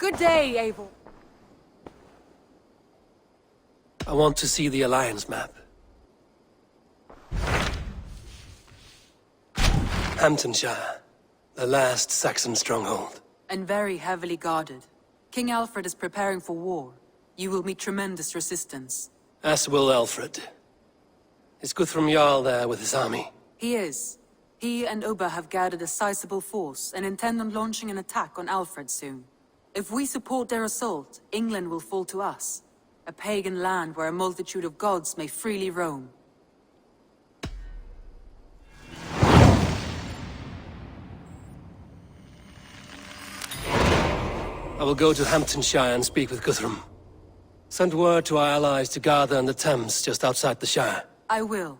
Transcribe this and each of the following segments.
Good day, Eivor. I want to see the Alliance map. Hamptonshire, the last Saxon stronghold. And very heavily guarded. King Alfred is preparing for war. You will meet tremendous resistance. As will Alfred. Is Guthrum Jarl there with his army? He is. He and Ubba have gathered a sizable force and intend on launching an attack on Alfred soon. If we support their assault, England will fall to us. A pagan land where a multitude of gods may freely roam. I will go to Hamptonshire and speak with Guthrum. Send word to our allies to gather on the Thames just outside the Shire. I will.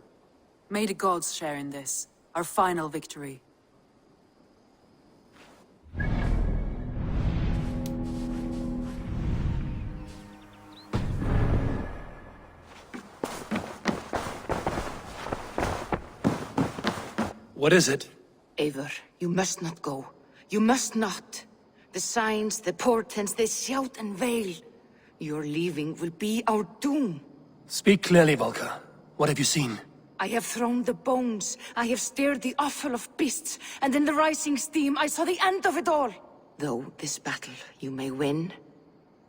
May the gods share in this, our final victory. What is it? Eivor, you must not go. You must not. The signs, the portents, they shout and wail. Your leaving will be our doom. Speak clearly, Volker. What have you seen? I have thrown the bones. I have stirred the offal of beasts. And in the rising steam, I saw the end of it all. Though this battle you may win,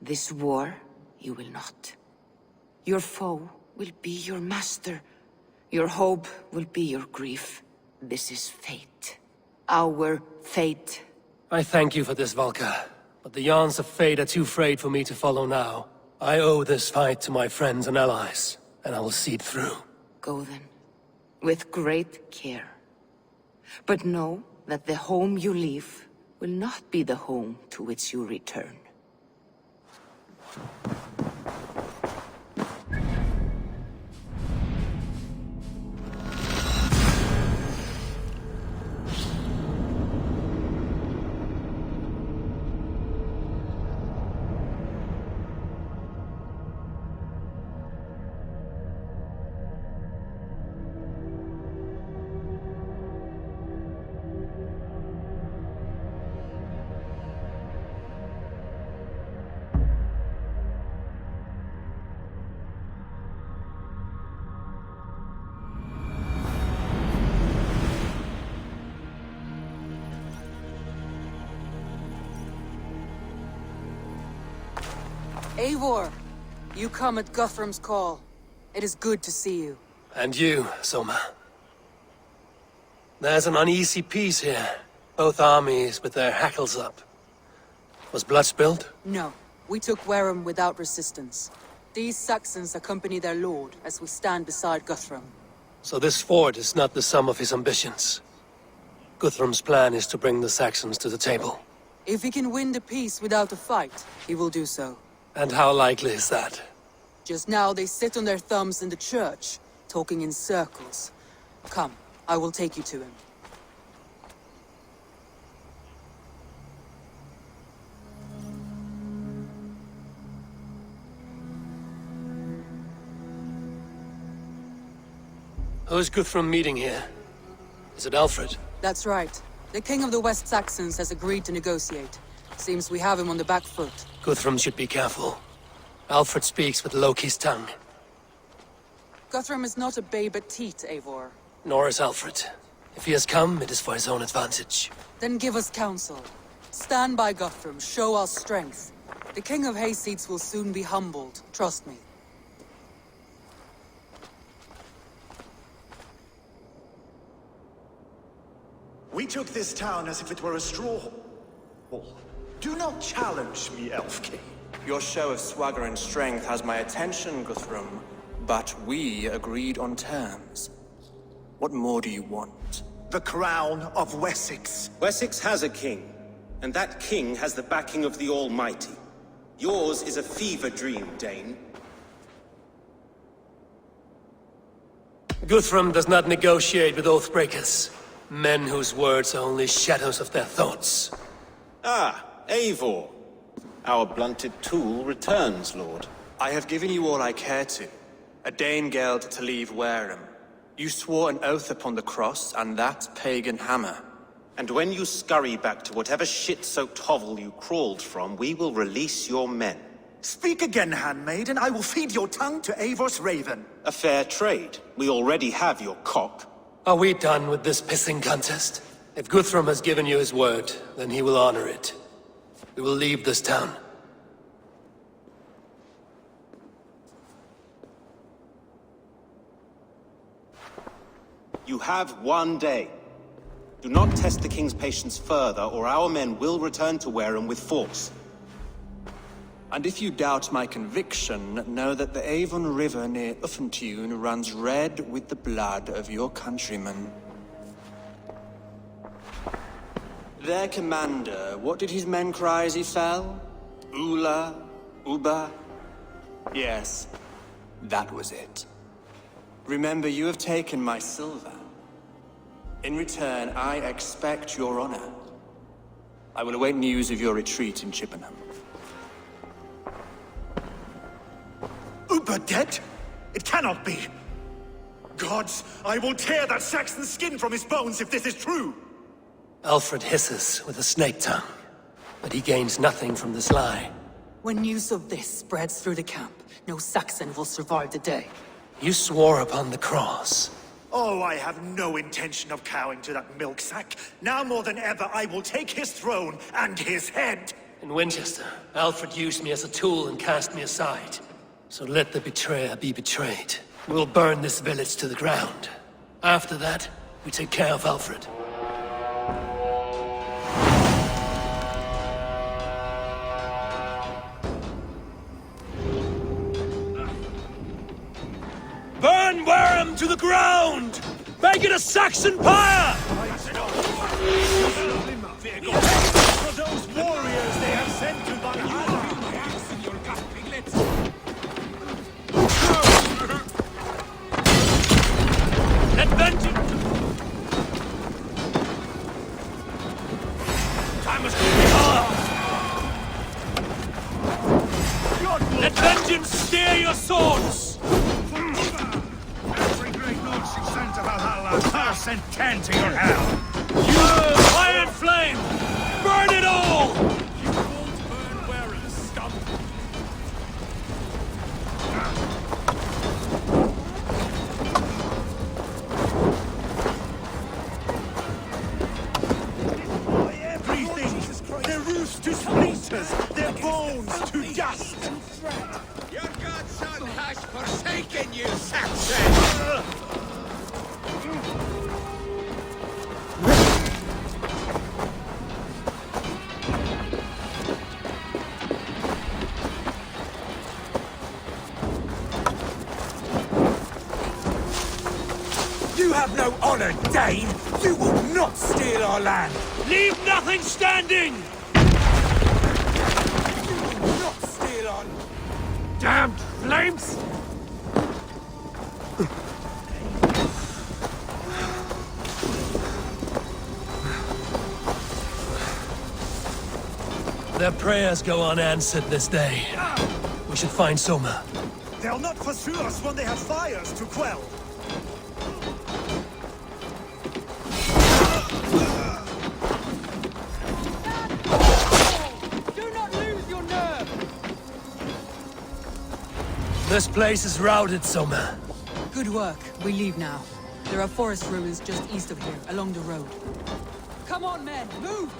this war you will not. Your foe will be your master. Your hope will be your grief. This is fate. Our fate. I thank you for this, Volker. But the Yarns of Fate are too frayed for me to follow now. I owe this fight to my friends and allies, and I will see it through. Go then, with great care. But know that the home you leave will not be the home to which you return. Eivor, you come at Guthrum's call. It is good to see you. And you, Soma. There's an uneasy peace here. Both armies with their hackles up. Was blood spilled? No, we took Wareham without resistance. These Saxons accompany their lord as we stand beside Guthrum. So this fort is not the sum of his ambitions. Guthrum's plan is to bring the Saxons to the table. If he can win the peace without a fight, he will do so. And how likely is that? Just now they sit on their thumbs in the church, talking in circles. Come, I will take you to him. Who is Guthrum meeting here? Is it Alfred? That's right. The king of the West Saxons has agreed to negotiate. Seems we have him on the back foot. Guthrum should be careful. Alfred speaks with Loki's tongue. Guthrum is not a babe at teat, Eivor. Nor is Alfred. If he has come, it is for his own advantage. Then give us counsel. Stand by Guthrum, show our strength. The king of Hayseeds will soon be humbled, trust me. We took this town as if it were a straw hall. Do not challenge me, Elf King. Your show of swagger and strength has my attention, Guthrum. But we agreed on terms. What more do you want? The crown of Wessex. Wessex has a king, and that king has the backing of the Almighty. Yours is a fever dream, Dane. Guthrum does not negotiate with oathbreakers. Men whose words are only shadows of their thoughts. Ah, Eivor. Our blunted tool returns, Lord. I have given you all I care to. A Danegeld to leave Wareham. You swore an oath upon the cross and that pagan hammer. And when you scurry back to whatever shit-soaked hovel you crawled from, we will release your men. Speak again, handmaid, and I will feed your tongue to Eivor's raven. A fair trade. We already have your cock. Are we done with this pissing contest? If Guthrum has given you his word, then he will honor it. We will leave this town. You have 1 day. Do not test the King's patience further, or our men will return to Wareham with force. And if you doubt my conviction, know that the Avon River near Uffentune runs red with the blood of your countrymen. Their commander, what did his men cry as he fell? Ula? Uba? Yes, that was it. Remember, you have taken my silver. In return, I expect your honor. I will await news of your retreat in Chippenham. Uber dead? It cannot be. Gods, I will tear that Saxon skin from his bones if this is true. Alfred hisses with a snake tongue, but he gains nothing from this lie. When news of this spreads through the camp, no Saxon will survive the day. You swore upon the cross. Oh, I have no intention of cowing to that milk sack. Now more than ever, I will take his throne and his head. In Winchester, Alfred used me as a tool and cast me aside. So let the betrayer be betrayed. We'll burn this village to the ground. After that, we take care of Alfred. Burn Wareham to the ground! Make it a Saxon pyre! For those warriors they have sent to Valhalla. Let vengeance... Let vengeance steer your swords! Every great lord she sent to Valhalla, I'll send 10 to your hell! Iron flame! Burn it all! You won't burn Wareham, scum! Everything! Their roofs to splinters, their bones to dust! Your godson has forsaken you, Saxon! You have no honor, Dane! You will not steal our land! Leave nothing standing! You will not steal our... Damned flames! Their prayers go unanswered this day. We should find Soma. They'll not pursue us when they have fires to quell. Do not lose your nerve! This place is routed, Soma. Good work. We leave now. There are forest ruins just east of here, along the road. Come on, men! Move!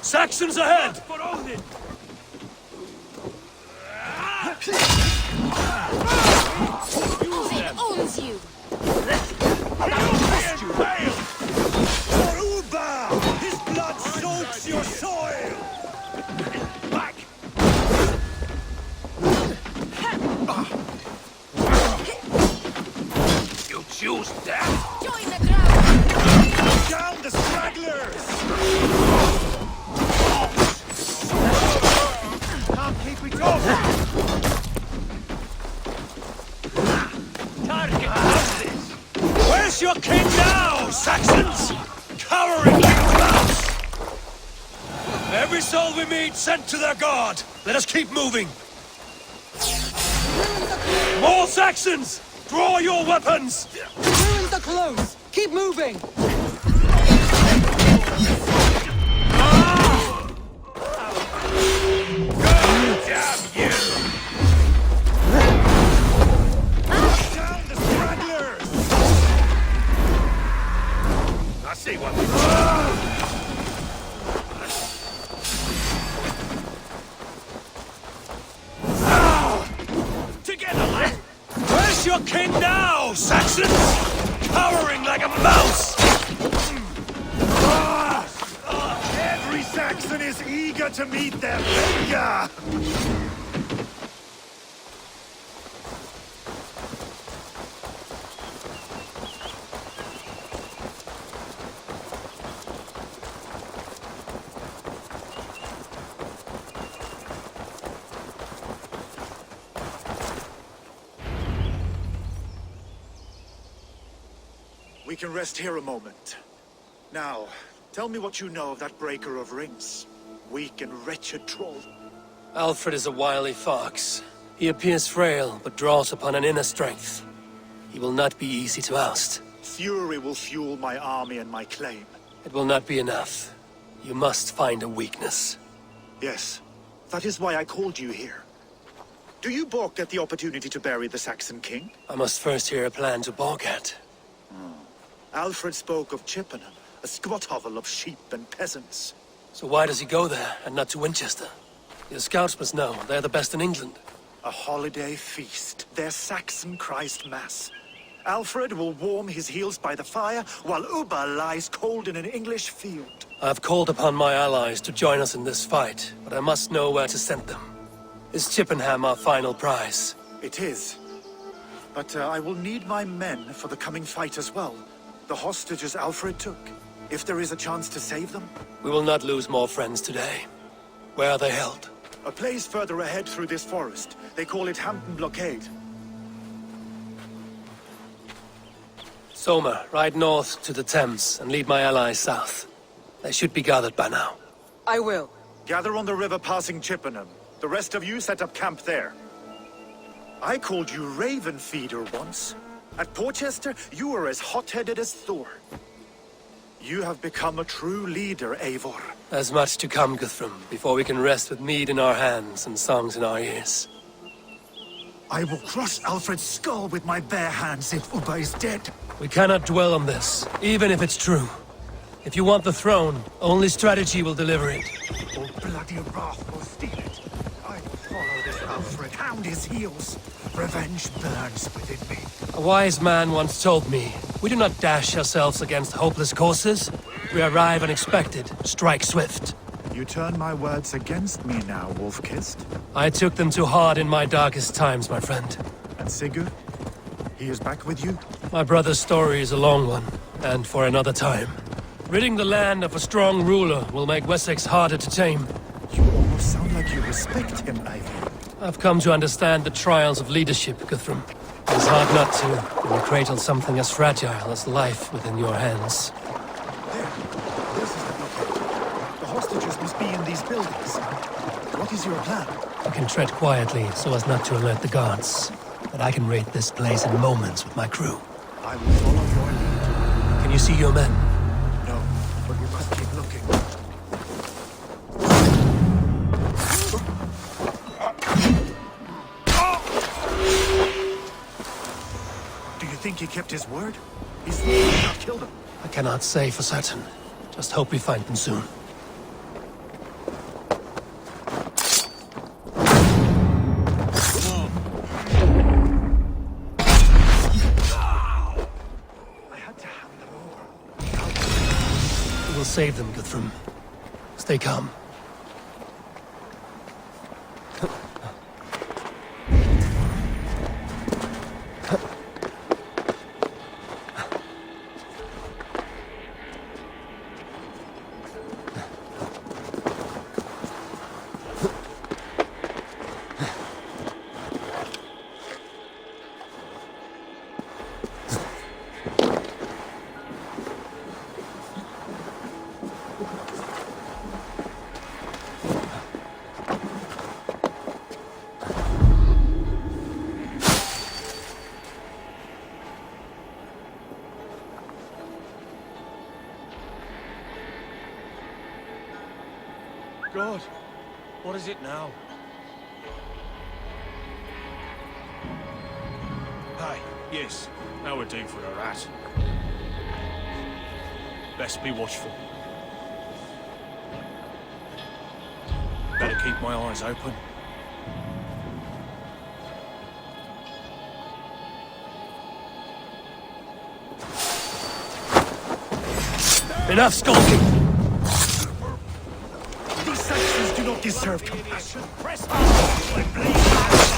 Saxons ahead! For Odin! Odin owns you! For Uba! His blood soaks your soil! Back! You choose death? Join the crowd! Down the stragglers! Can't keep it up! Where's your king now, Saxons? Cowering like a mouse! Every soul we meet sent to their god. Let us keep moving. More Saxons! Draw your weapons! Ruins are close! Keep moving! Damn you! Down the stragglers! I see what Together, lad! Where's your king now, Saxons? Cowering like a mouse! Every Saxon is eager to meet their failure! We can rest here a moment. Now, tell me what you know of that breaker of rings. Weak and wretched troll. Alfred is a wily fox. He appears frail, but draws upon an inner strength. He will not be easy to oust. Fury will fuel my army and my claim. It will not be enough. You must find a weakness. Yes, that is why I called you here. Do you balk at the opportunity to bury the Saxon king? I must first hear a plan to balk at. Alfred spoke of Chippenham, a squat hovel of sheep and peasants. So why does he go there, and not to Winchester? Your scouts must know, they're the best in England. A holiday feast, their Saxon Christ Mass. Alfred will warm his heels by the fire, while Ubba lies cold in an English field. I've called upon my allies to join us in this fight, but I must know where to send them. Is Chippenham our final prize? It is. But I will need my men for the coming fight as well. The hostages Alfred took. If there is a chance to save them. We will not lose more friends today. Where are they held? A place further ahead through this forest. They call it Hampton Blockade. Soma, ride north to the Thames and lead my allies south. They should be gathered by now. I will. Gather on the river passing Chippenham. The rest of you set up camp there. I called you Raven Feeder once. At Porchester, you were as hot-headed as Thor. You have become a true leader, Eivor. There's much to come, Guthrum, before we can rest with mead in our hands and songs in our ears. I will crush Alfred's skull with my bare hands if Ubba is dead. We cannot dwell on this, even if it's true. If you want the throne, only strategy will deliver it. Or bloody wrath will steal it. I will follow this Alfred, hound his heels. Revenge burns within me. A wise man once told me, we do not dash ourselves against hopeless courses. We arrive unexpected, strike swift. You turn my words against me now, Wolf-Kissed. I took them too hard in my darkest times, my friend. And Sigurd? He is back with you? My brother's story is a long one, and for another time. Ridding the land of a strong ruler will make Wessex harder to tame. You almost sound like you respect him, Eivor. I've come to understand the trials of leadership, Guthrum. It's hard not to, when you cradle something as fragile as life within your hands. There. This is the blockade. The hostages must be in these buildings. What is your plan? You can tread quietly so as not to alert the guards. But I can raid this place in moments with my crew. I will follow your lead. Can you see your men? No, but we must keep looking. Do you think he kept his word? He's not killed him. I cannot say for certain. Just hope we find them soon. We will save them, Guthrum. Stay calm. God, what is it now? Aye, yes, now we're due for a rat. Best be watchful. Better keep my eyes open. Enough skulking! These Saxons do not deserve compassion. Press on and bleed our blood.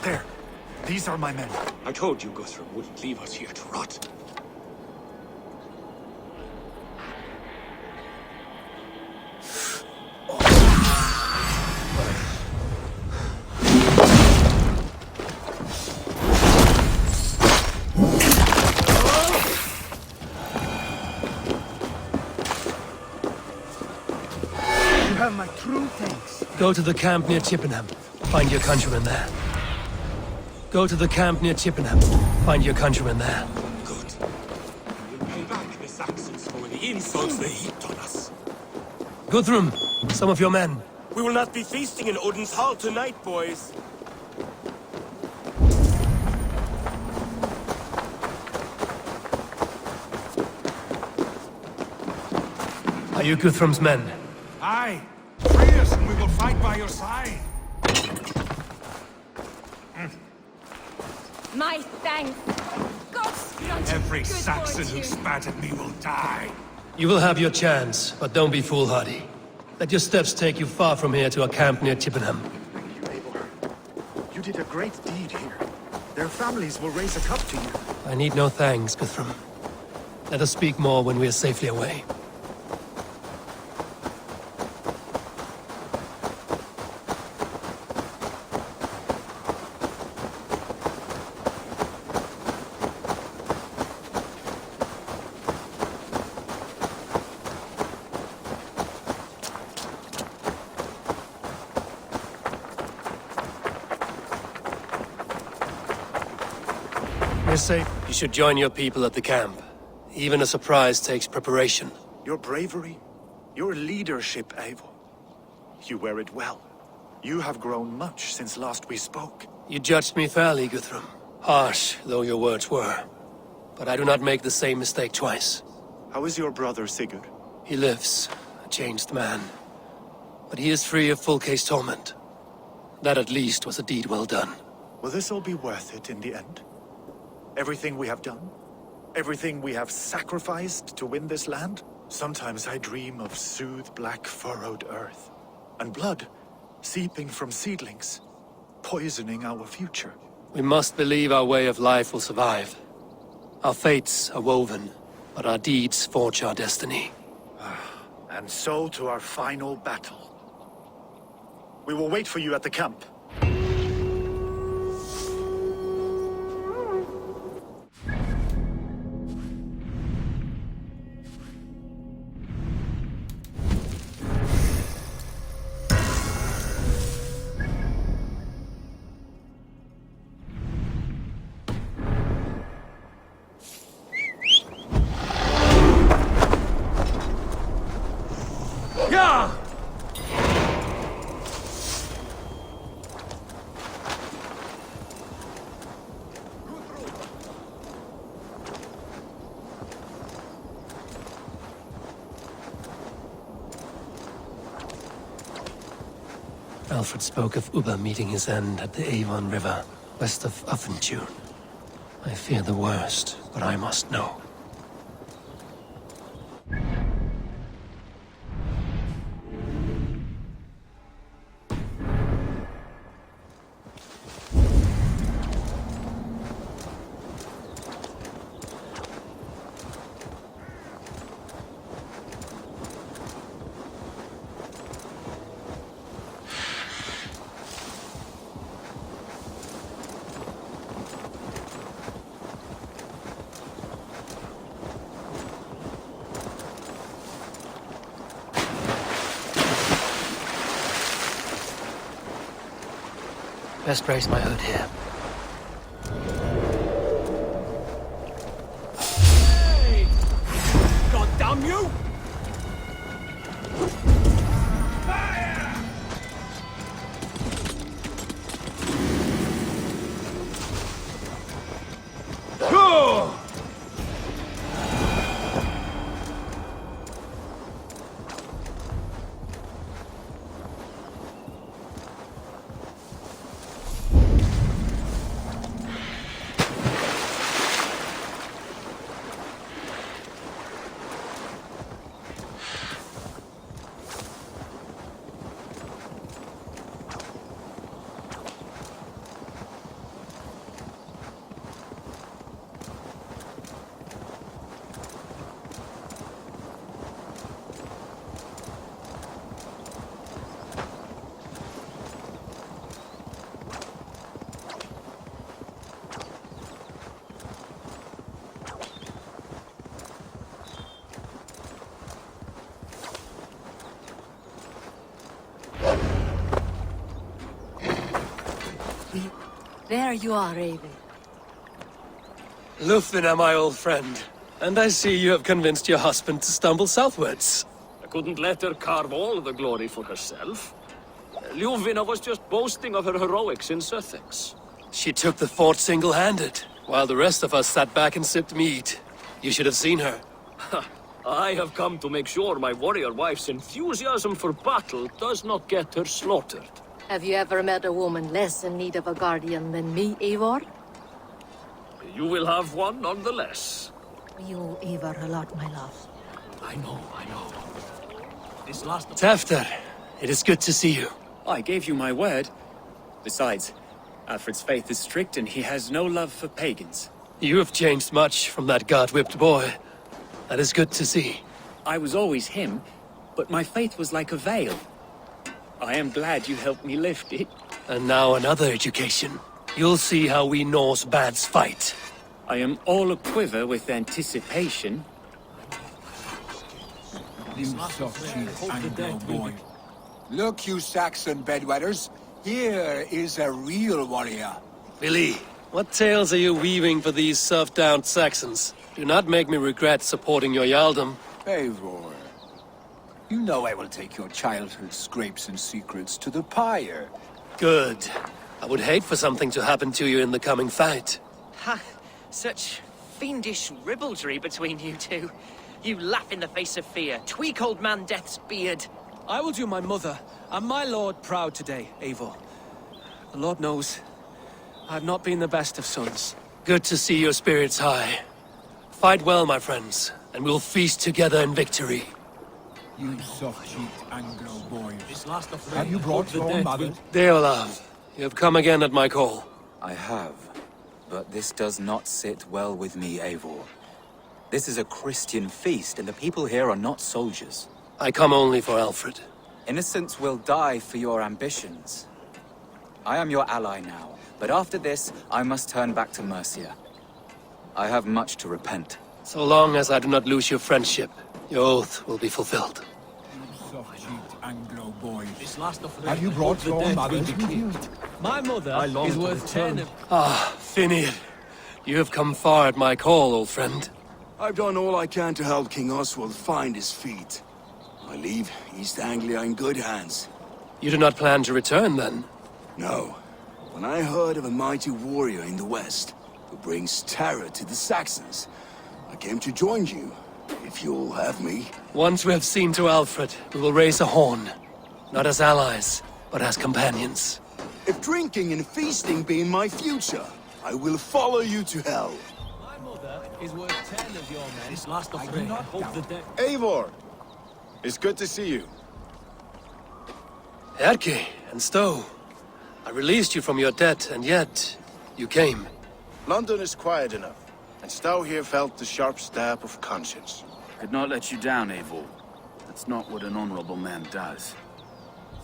There. These are my men. I told you Guthrum wouldn't leave us here to rot. You have my true thanks. Go to the camp near Chippenham. Find your countrymen there. Go to the camp near Chippenham. Find your countrymen there. Good. We'll pay back the Saxons for the insults they heaped on us. Guthrum, some of your men. We will not be feasting in Odin's hall tonight, boys. Are you Guthrum's men? Aye. Free us and we will fight by your side. My thanks. God's grant Every good Saxon who fortune. spat at me will die. You will have your chance, but don't be foolhardy. Let your steps take you far from here to a camp near Chippenham. Thank you, Eivor. You did a great deed here. Their families will raise a cup to you. I need no thanks, Guthrum. Let us speak more when we are safely away. We're safe. You should join your people at the camp. Even a surprise takes preparation. Your bravery, your leadership, Eivor. You wear it well. You have grown much since last we spoke. You judged me fairly, Guthrum. Harsh though your words were. But I do not make the same mistake twice. How is your brother, Sigurd? He lives, a changed man. But he is free of full case torment. That at least was a deed well done. Will this all be worth it in the end? Everything we have done? Everything we have sacrificed to win this land? Sometimes I dream of soothed black furrowed earth. And blood seeping from seedlings, poisoning our future. We must believe our way of life will survive. Our fates are woven, but our deeds forge our destiny. And so to our final battle. We will wait for you at the camp. Alfred spoke of Ubba meeting his end at the Avon River, west of Uffentune. I fear the worst, but I must know. Best brace my hood here. Hey! God damn you! There you are, Raven. Lufina, my old friend. And I see you have convinced your husband to stumble southwards. I couldn't let her carve all the glory for herself. Ljuvina was just boasting of her heroics in Sussex. She took the fort single-handed, while the rest of us sat back and sipped mead. You should have seen her. I have come to make sure my warrior wife's enthusiasm for battle does not get her slaughtered. Have you ever met a woman less in need of a guardian than me, Eivor? You will have one nonetheless. You owe Eivor a lot, my love. I know. This last... Tafter, it is good to see you. I gave you my word. Besides, Alfred's faith is strict and he has no love for pagans. You have changed much from that god-whipped boy. That is good to see. I was always him, but my faith was like a veil. I am glad you helped me lift it. And now another education. You'll see how we Norse bads fight. I am all aquiver with anticipation. Look, you Saxon bedwetters. Here is a real warrior. Billy, what tales are you weaving for these serf-down Saxons? Do not make me regret supporting your Jarldom. Eivor, you know I will take your childhood scrapes and secrets to the pyre. Good. I would hate for something to happen to you in the coming fight. Ha! Such fiendish ribaldry between you two. You laugh in the face of fear, tweak old man Death's beard. I will do my mother and my lord proud today, Eivor. The Lord knows, I have not been the best of sons. Good to see your spirits high. Fight well, my friends, and we'll feast together in victory. You soft-cheeked Anglo boys. Have you brought your mother? Deolav, you have come again at my call. I have, but this does not sit well with me, Eivor. This is a Christian feast, and the people here are not soldiers. I come only for Alfred. Innocents will die for your ambitions. I am your ally now, but after this, I must turn back to Mercia. I have much to repent. So long as I do not lose your friendship, your oath will be fulfilled. Soft-cheeked Anglo boys. Have you brought your mother with you? My mother is worth 10 of... Ah, Finir. You have come far at my call, old friend. I've done all I can to help King Oswald find his feet. I leave East Anglia in good hands. You do not plan to return, then? No. When I heard of a mighty warrior in the west, who brings terror to the Saxons, I came to join you, if you'll have me. Once we have seen to Alfred, we will raise a horn. Not as allies, but but as companions. If drinking and feasting be in my future, I will follow you to hell. My mother is worth 10 of your men. This last of Frey, I hope that they... Eivor! It's good to see you. Erki and Stowe, I released you from your debt, and yet you came. London is quiet enough, and Stowe here felt the sharp stab of conscience. Could not let you down, Eivor. That's not what an honorable man does.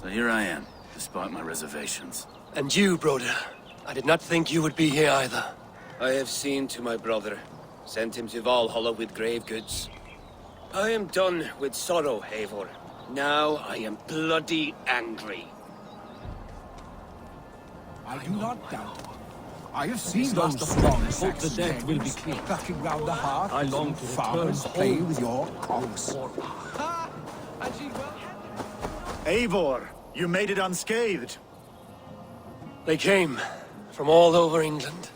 So here I am, despite my reservations. And you, Broder. I did not think you would be here either. I have seen to my brother, sent him to Valhalla with grave goods. I am done with sorrow, Eivor. Now I am bloody angry. I do not doubt. I have seen those strong Saxon the dead will be kings clear. cracking round the hearth. I long to farmers return play home. with your cocks. Eivor, you made it unscathed. They came from all over England.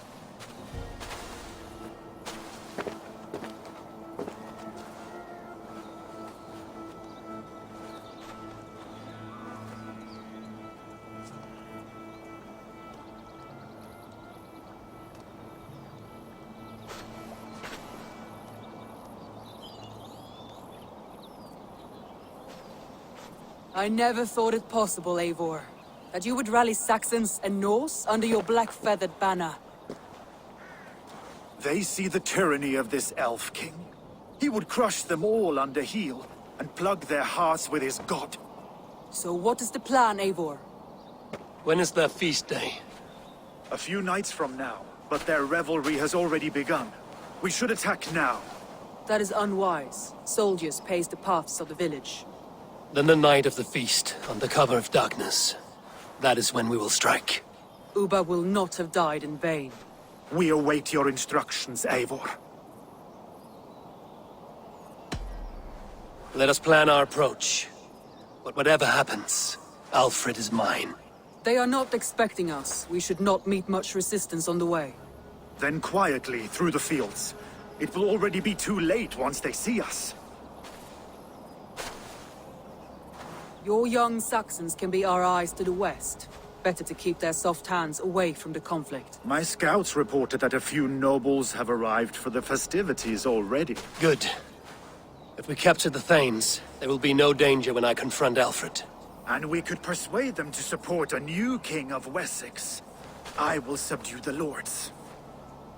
I never thought it possible, Eivor, that you would rally Saxons and Norse under your black-feathered banner. They see the tyranny of this elf king. He would crush them all under heel and plug their hearts with his god. So what is the plan, Eivor? When is their feast day? A few nights from now, but their revelry has already begun. We should attack now. That is unwise. Soldiers pace the paths of the village. Then the night of the feast, under cover of darkness. That is when we will strike. Ubba will not have died in vain. We await your instructions, Eivor. Let us plan our approach. But whatever happens, Alfred is mine. They are not expecting us. We should not meet much resistance on the way. Then quietly through the fields. It will already be too late once they see us. Your young Saxons can be our eyes to the west. Better to keep their soft hands away from the conflict. My scouts reported that a few nobles have arrived for the festivities already. Good. If we capture the Thanes, there will be no danger when I confront Alfred. And we could persuade them to support a new king of Wessex. I will subdue the lords.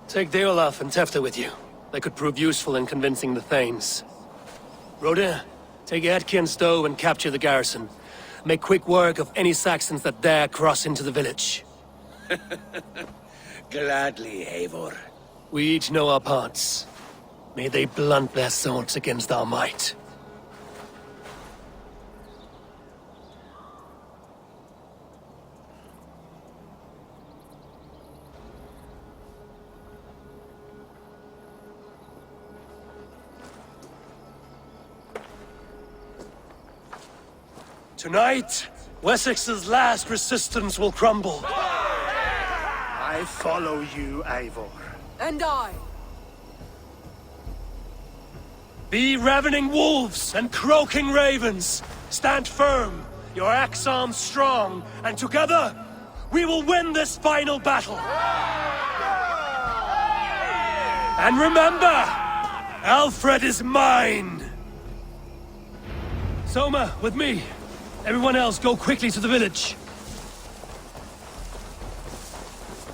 Take Deolaf and Tefta with you. They could prove useful in convincing the Thanes. Rhoda, take Erki and Stowe and capture the garrison. Make quick work of any Saxons that dare cross into the village. Gladly, Eivor. We each know our parts. May they blunt their swords against our might. Tonight, Wessex's last resistance will crumble. I follow you, Eivor. And I. Be ravening wolves and croaking ravens. Stand firm, your axe arms strong, and together, we will win this final battle. And remember, Alfred is mine. Soma, with me. Everyone else, go quickly to the village.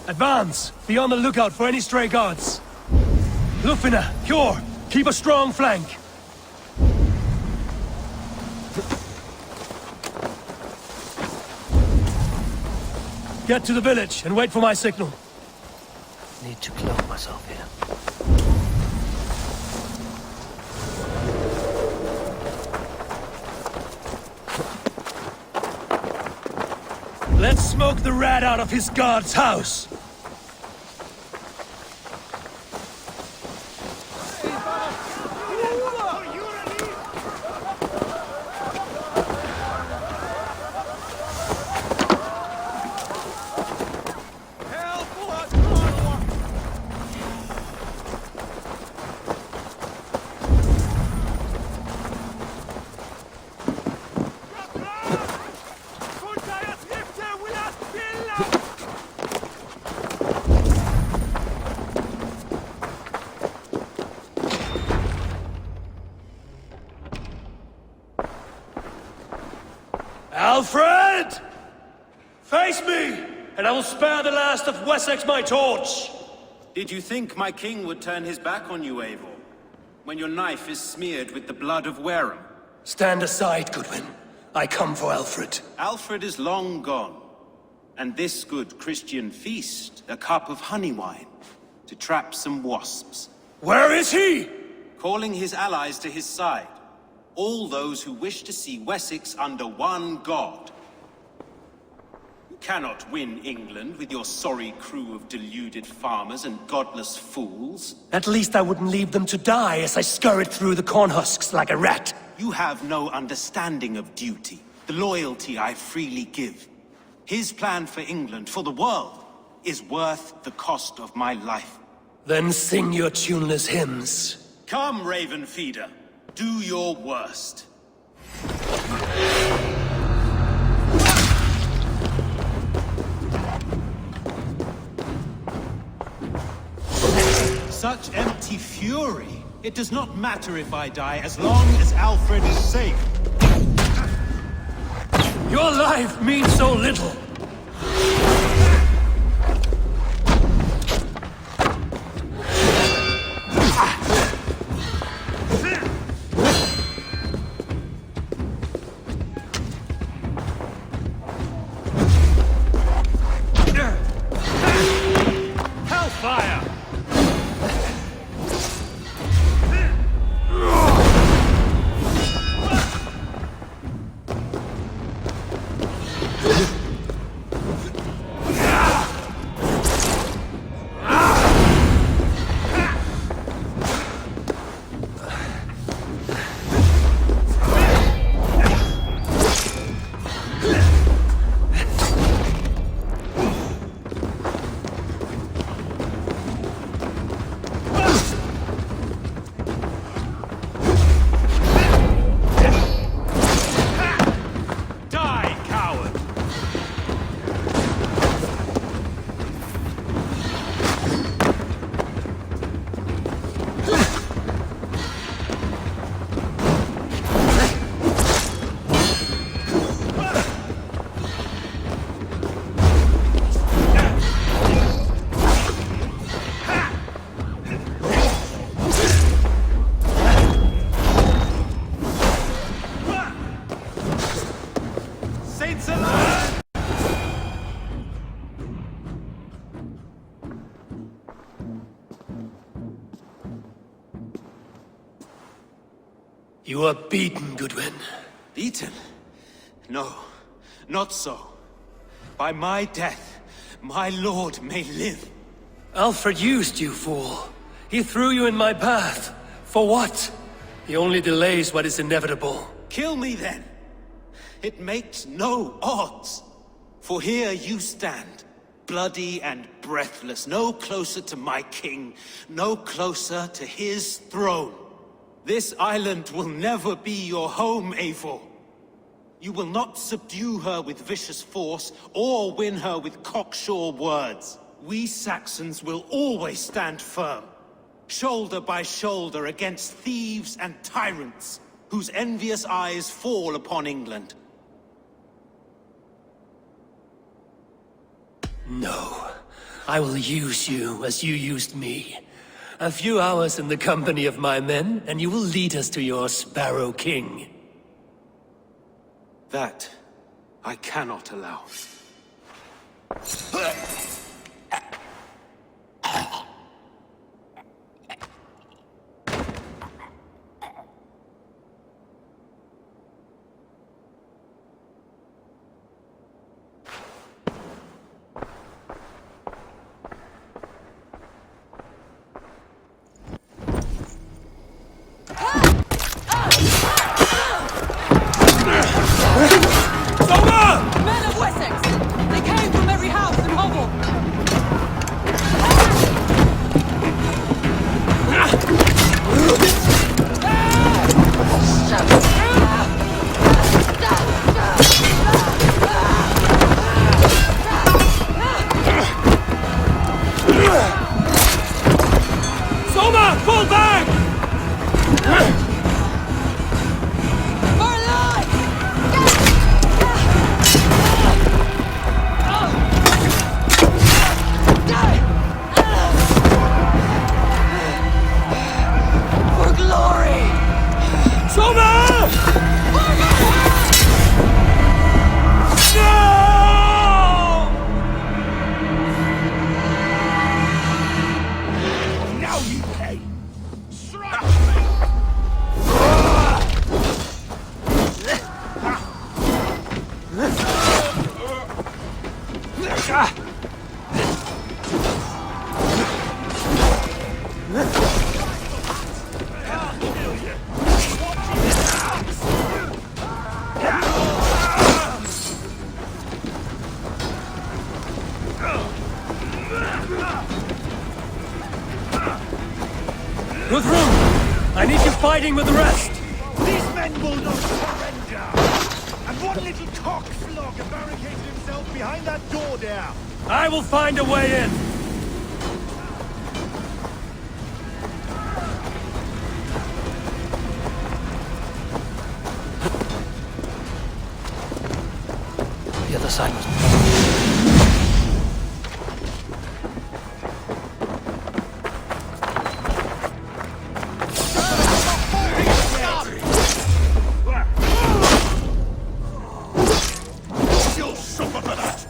Advance! Be on the lookout for any stray guards. Lufina, Hjor, keep a strong flank. Get to the village and wait for my signal. Need to clothe myself here. Let's smoke the rat out of his guard's house! Face me, and I will spare the last of Wessex my torch! Did you think my king would turn his back on you, Eivor? When your knife is smeared with the blood of Wareham? Stand aside, Goodwin. I come for Alfred. Alfred is long gone. And this good Christian feast, a cup of honey wine, to trap some wasps. Where is he? Calling his allies to his side. All those who wish to see Wessex under one god. You cannot win England with your sorry crew of deluded farmers and godless fools. At least I wouldn't leave them to die as I scurried through the corn husks like a rat. You have no understanding of duty, the loyalty I freely give. His plan for England, for the world, is worth the cost of my life. Then sing your tuneless hymns. Come, Raven Feeder. Do your worst. Such empty fury. It does not matter if I die, as long as Alfred is safe. Your life means so little. Hellfire! You are beaten, Goodwin. Beaten? No, not so. By my death, my lord may live. Alfred used you, fool. He threw you in my path. For what? He only delays what is inevitable. Kill me then. It makes no odds. For here you stand, bloody and breathless, no closer to my king, no closer to his throne. This island will never be your home, Eivor. You will not subdue her with vicious force, or win her with cocksure words. We Saxons will always stand firm, shoulder by shoulder against thieves and tyrants, whose envious eyes fall upon England. No. I will use you as you used me. A few hours in the company of my men, and you will lead us to your Sparrow King. That I cannot allow. Men of Wessex! They came from every house and Guthrum! I need you fighting with the rest! These men will not surrender! And one little cockflogger barricaded himself behind that door there! I will find a way in! The other side was... You'll suffer for that!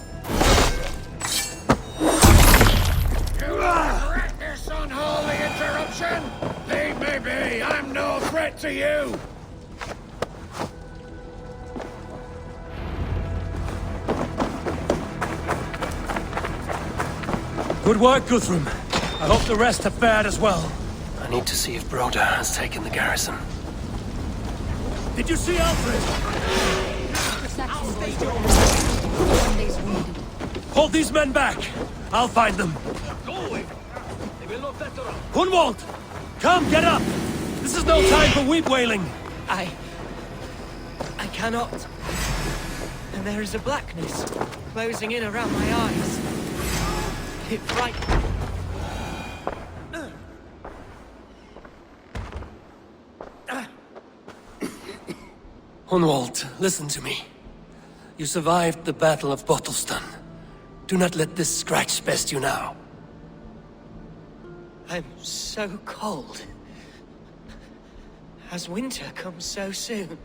This unholy interruption! Leave me be! I'm no threat to you! Good work, Guthrum. I hope the rest have fared as well. I need to see if Broda has taken the garrison. Did you see Alfred? Hold these men back! I'll find them. Hunwald! Come, get up! This is no time for weep wailing! I cannot. And there is a blackness closing in around my eyes. It frightens. Hunwald, listen to me. You survived the Battle of Bottleston. Do not let this scratch best you now. I'm so cold. Has winter come so soon?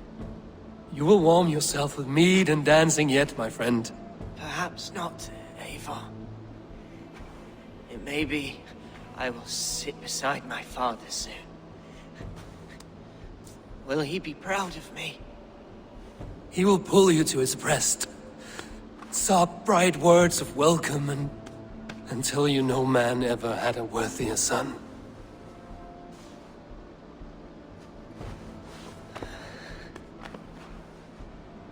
You will warm yourself with mead and dancing yet, my friend. Perhaps not, Eivor. It may be I will sit beside my father soon. Will he be proud of me? He will pull you to his breast. Sob bright words of welcome and... until you no man ever had a worthier son.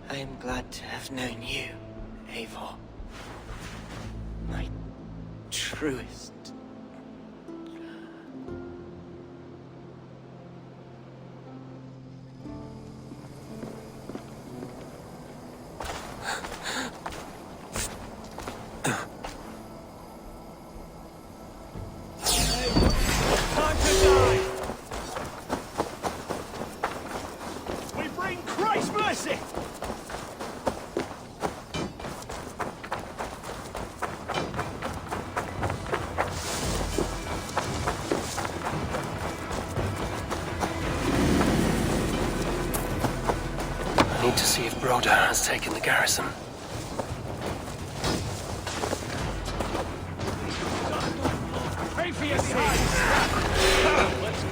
I am glad to have known you, Eivor. My truest. I need to see if Broda has taken the garrison. Pray for your sins! Let's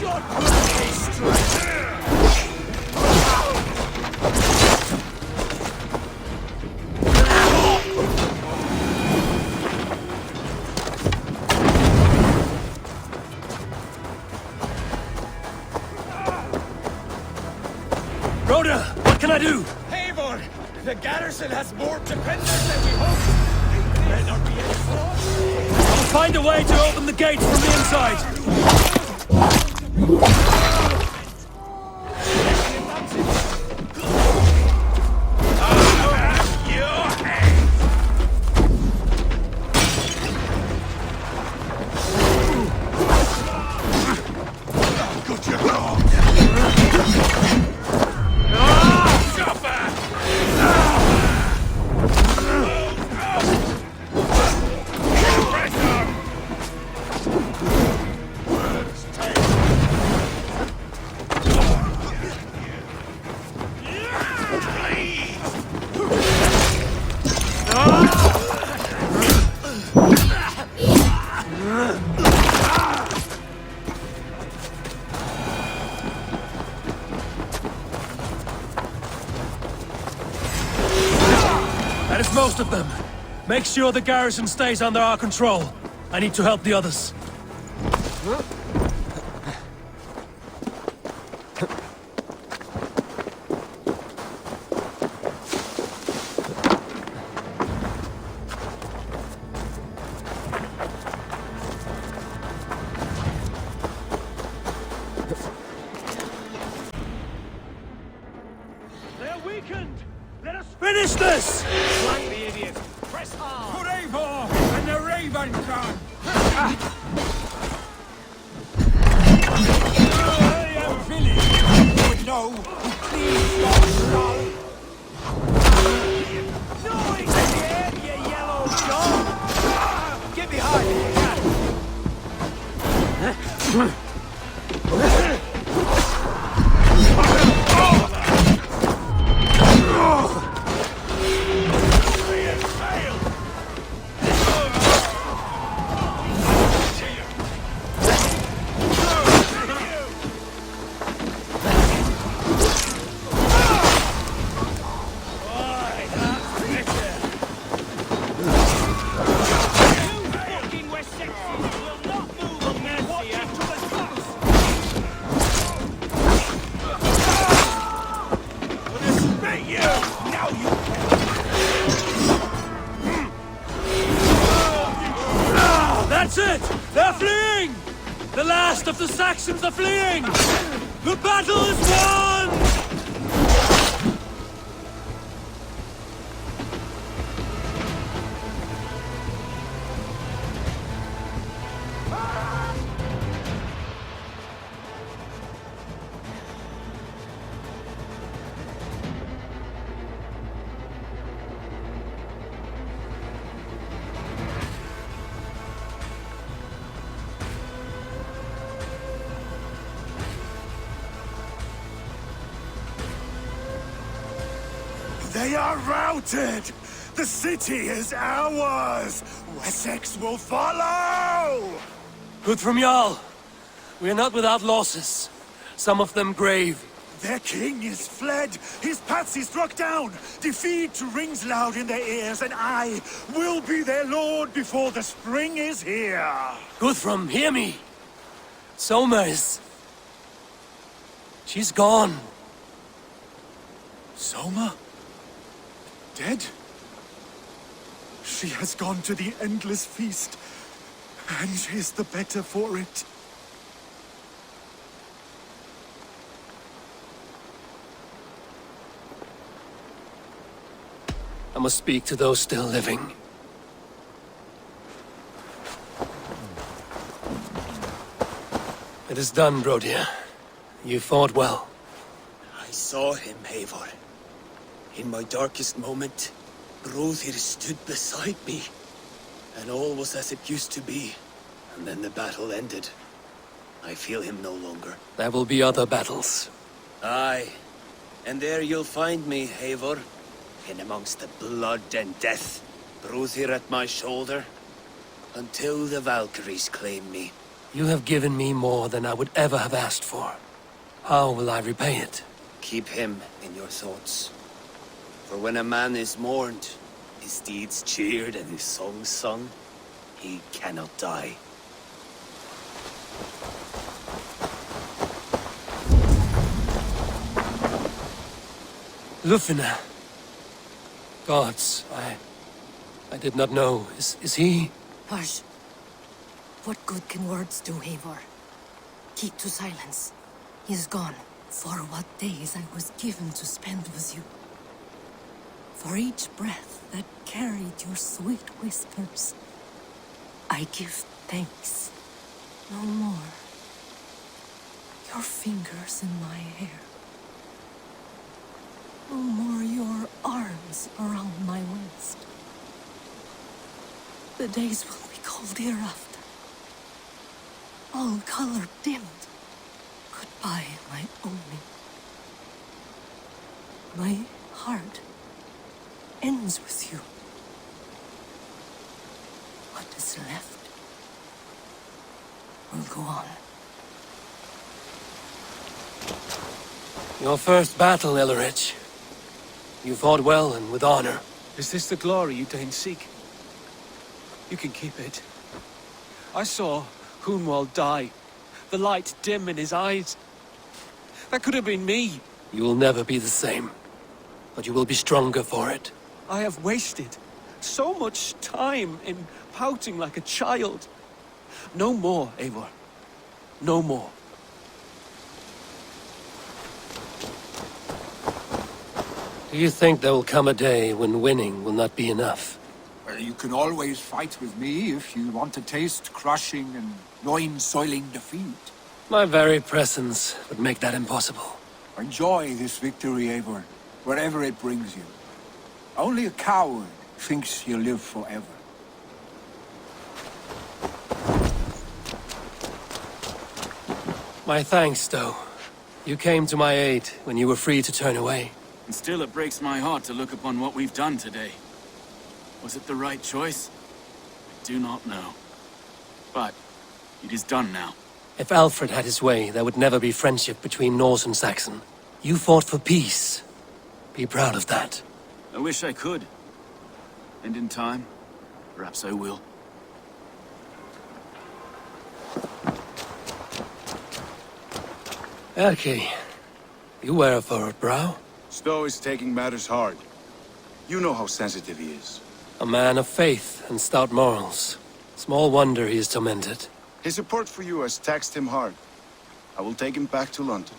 your Broda, what can I do? Eivor! The garrison has more defenders than we hoped! May not be any fault. I'll find a way to open the gates from the inside! That is most of them. Make sure the garrison stays under our control. I need to help the others. They're weakened! Let us finish this! Like the idiot. Press hard. For Eivor and the Raven Gun. I am village. You would know who cleans your skull. Noise here, you yellow dog. Get behind me, you can. That's it! They're fleeing! The last of the Saxons are fleeing! The battle is won! They are routed! The city is ours! Wessex will follow! Good from Jarl. We are not without losses. Some of them grave. Their king is fled! His patsy struck down! Defeat rings loud in their ears, and I will be their lord before the spring is here! Guthrum, hear me! Soma is... she's gone. Soma? Dead? She has gone to the endless feast, and is the better for it. I must speak to those still living. It is done, Brodir. You fought well. I saw him, Eivor. In my darkest moment, Brodir stood beside me. And all was as it used to be. And then the battle ended. I feel him no longer. There will be other battles. Aye. And there you'll find me, Eivor. In amongst the blood and death. Brodir at my shoulder. Until the Valkyries claim me. You have given me more than I would ever have asked for. How will I repay it? Keep him in your thoughts. For when a man is mourned, his deeds cheered and his songs sung, he cannot die. Lufina. Gods, I did not know. Is he? Hush. What good can words do, Eivor? Keep to silence. He is gone. For what days I was given to spend with you. For each breath that carried your sweet whispers, I give thanks. No more. Your fingers in my hair. No more your arms around my waist. The days will be cold hereafter. All color dimmed. Goodbye, my only. My heart ends with you. What is left will go on. Your first battle, Ellerich. You fought well and with honor. Is this the glory you deign seek? You can keep it. I saw Hunwald die. The light dim in his eyes. That could have been me. You will never be the same. But you will be stronger for it. I have wasted so much time in pouting like a child. No more, Eivor. No more. Do you think there will come a day when winning will not be enough? Well, you can always fight with me if you want to taste crushing and loin-soiling defeat. My very presence would make that impossible. Enjoy this victory, Eivor, wherever it brings you. Only a coward thinks he'll live forever. My thanks, though. You came to my aid when you were free to turn away. And still it breaks my heart to look upon what we've done today. Was it the right choice? I do not know. But it is done now. If Alfred had his way, there would never be friendship between Norse and Saxon. You fought for peace. Be proud of that. I wish I could. And in time, perhaps I will. Erki, you wear a furrowed brow. Stowe is taking matters hard. You know how sensitive he is. A man of faith and stout morals. Small wonder he is tormented. His support for you has taxed him hard. I will take him back to London.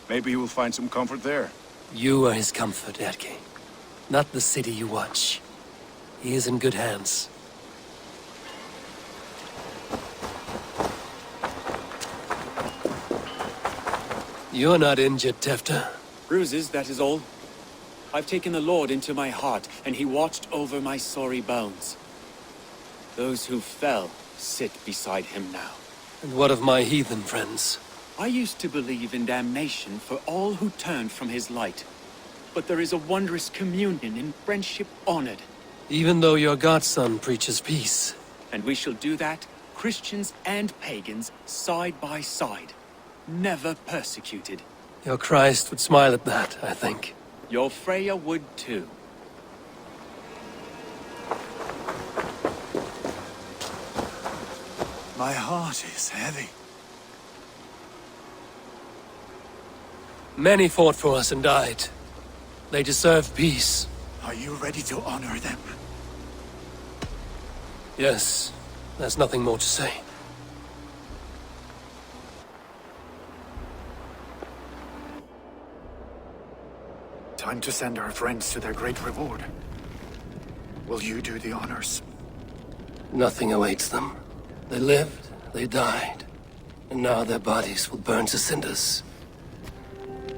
Maybe he will find some comfort there. You are his comfort, Erki. Not the city you watch. He is in good hands. You're not injured, Tefta. Bruises, that is all. I've taken the Lord into my heart, and he watched over my sorry bones. Those who fell sit beside him now. And what of my heathen friends? I used to believe in damnation for all who turned from his light. But there is a wondrous communion in friendship honored. Even though your godson preaches peace. And we shall do that, Christians and pagans, side by side. Never persecuted. Your Christ would smile at that, I think. Your Freya would too. My heart is heavy. Many fought for us and died. They deserve peace. Are you ready to honor them? Yes. There's nothing more to say. Time to send our friends to their great reward. Will you do the honors? Nothing awaits them. They lived, they died, and now their bodies will burn to cinders.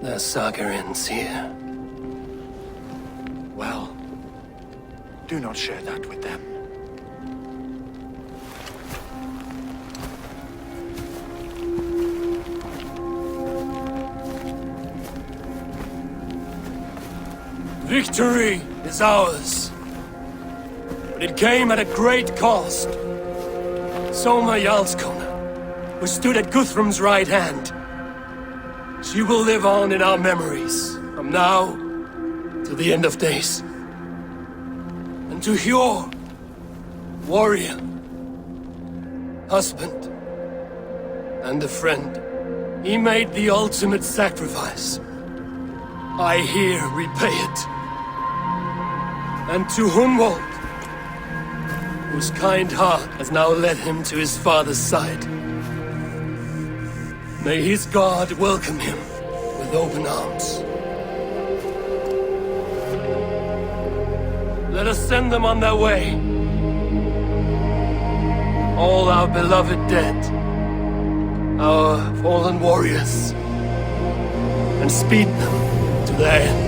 Their saga ends here. Well, do not share that with them. Victory is ours. But it came at a great cost. Soma Jarlskona, who stood at Guthrum's right hand. She will live on in our memories, from now to the end of days. And to Hjor, warrior, husband, and a friend, he made the ultimate sacrifice. I here repay it. And to Hunwald, whose kind heart has now led him to his father's side. May his God welcome him with open arms. Let us send them on their way. All our beloved dead, our fallen warriors, and speed them to their end.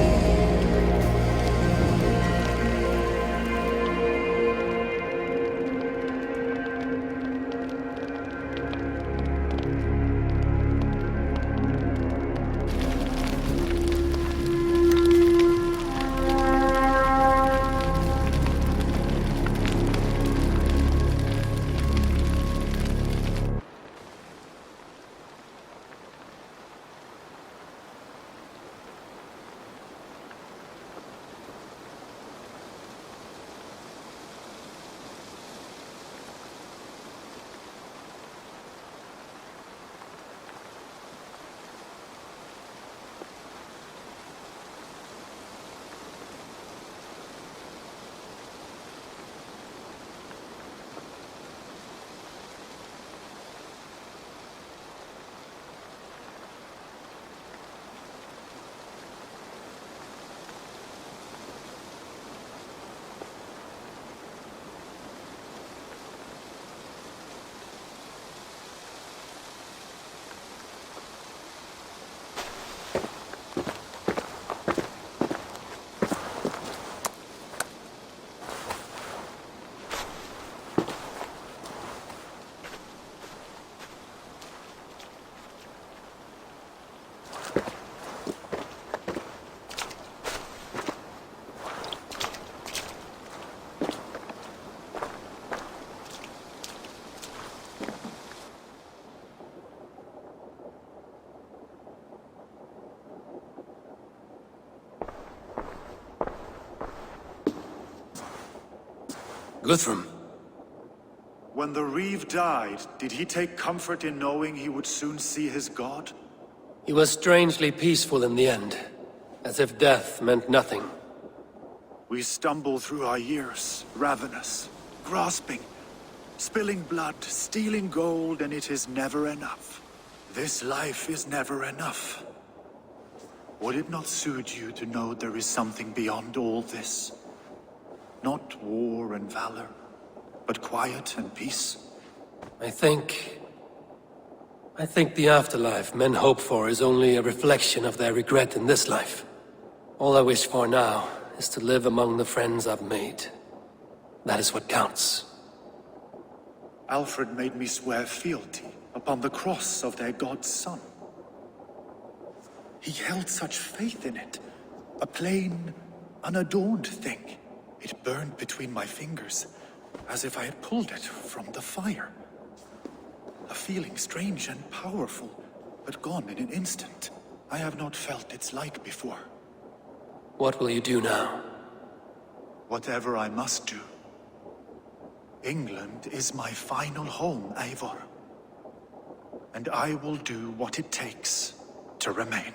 Guthrum. When the Reeve died, did he take comfort in knowing he would soon see his god? He was strangely peaceful in the end, as if death meant nothing. We stumble through our years, ravenous, grasping, spilling blood, stealing gold, and it is never enough. This life is never enough. Would it not suit you to know there is something beyond all this? Not war and valor, but quiet and peace? I think the afterlife men hope for is only a reflection of their regret in this life. All I wish for now is to live among the friends I've made. That is what counts. Alfred made me swear fealty upon the cross of their god's son. He held such faith in it. A plain, unadorned thing. It burned between my fingers, as if I had pulled it from the fire. A feeling strange and powerful, but gone in an instant. I have not felt its like before. What will you do now? Whatever I must do. England is my final home, Eivor. And I will do what it takes to remain.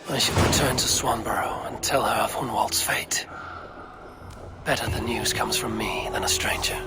I should return to Swanborough and tell her of Hunwald's fate. Better the news comes from me than a stranger.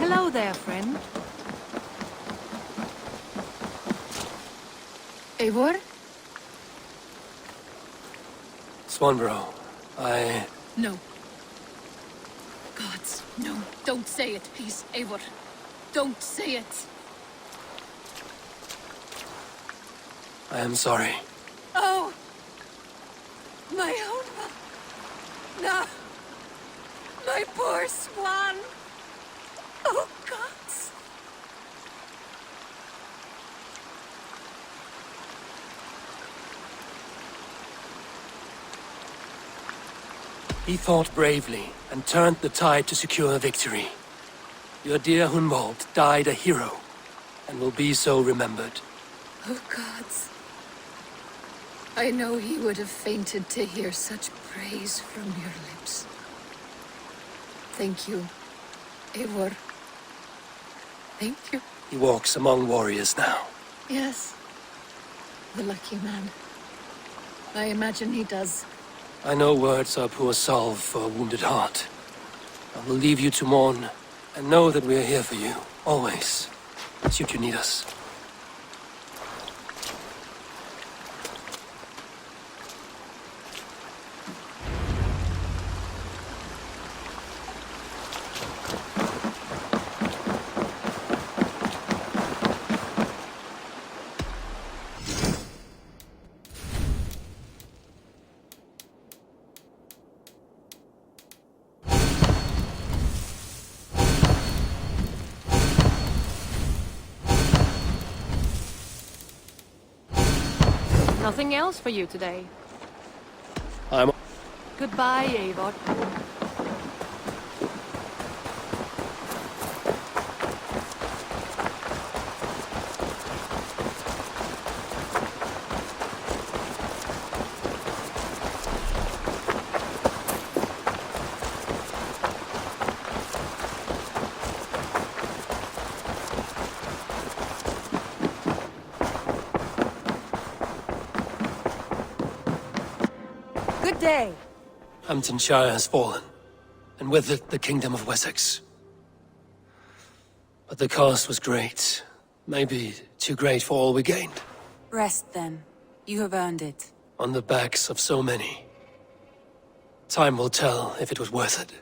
Hello there, friend. Eivor? Swanborough, No. Gods, no. Don't say it, please, Eivor. Don't say it. I am sorry. Oh! My own... No! My poor swan! Oh, gods! He fought bravely and turned the tide to secure a victory. Your dear Hunwald died a hero, and will be so remembered. Oh, gods. I know he would have fainted to hear such praise from your lips. Thank you, Eivor. Thank you. He walks among warriors now. Yes. The lucky man. I imagine he does. I know words are poor salve for a wounded heart. I will leave you to mourn, and know that we are here for you, always, should you need us. Nothing else for you today. I'm... Goodbye, Eivor. day. Hamptonshire has fallen, and with it the Kingdom of Wessex. But the cost was great. Maybe too great for all we gained. Rest then. You have earned it. On the backs of so many. Time will tell if it was worth it.